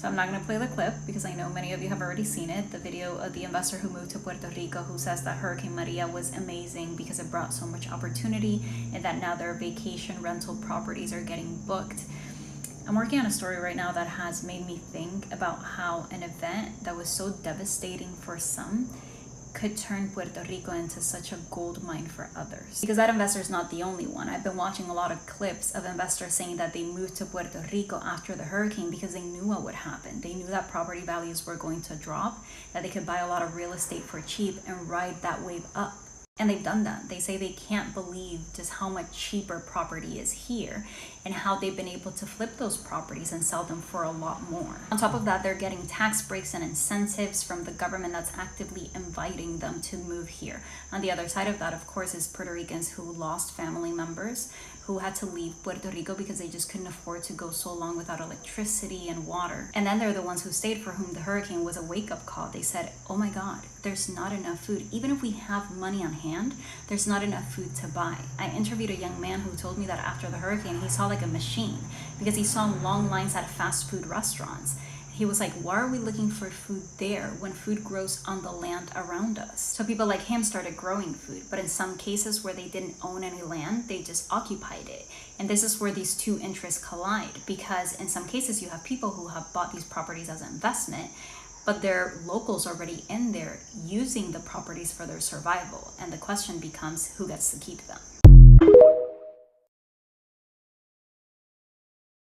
So I'm not going to play the clip because I know many of you have already seen it. The video of the investor who moved to Puerto Rico who says that Hurricane Maria was amazing because it brought so much opportunity and that now their vacation rental properties are getting booked. I'm working on a story right now that has made me think about how an event that was so devastating for some could turn Puerto Rico into such a gold mine for others. Because that investor is not the only one. I've been watching a lot of clips of investors saying that they moved to Puerto Rico after the hurricane because they knew what would happen. They knew that property values were going to drop, that they could buy a lot of real estate for cheap and ride that wave up. And they've done that. They say they can't believe just how much cheaper property is here and how they've been able to flip those properties and sell them for a lot more. On top of that, they're getting tax breaks and incentives from the government that's actively inviting them to move here. On the other side of that, of course, is Puerto Ricans who lost family members, who had to leave Puerto Rico because they just couldn't afford to go so long without electricity and water. And then there are the ones who stayed for whom the hurricane was a wake-up call. They said, oh my God, there's not enough food. Even if we have money on hand, there's not enough food to buy. I interviewed a young man who told me that after the hurricane, he saw like a machine because he saw long lines at fast food restaurants. He was like, why are we looking for food there when food grows on the land around us? So people like him started growing food, but in some cases where they didn't own any land, they just occupied it. And this is where these two interests collide, because in some cases you have people who have bought these properties as an investment, but they're locals already in there using the properties for their survival. And the question becomes, who gets to keep them?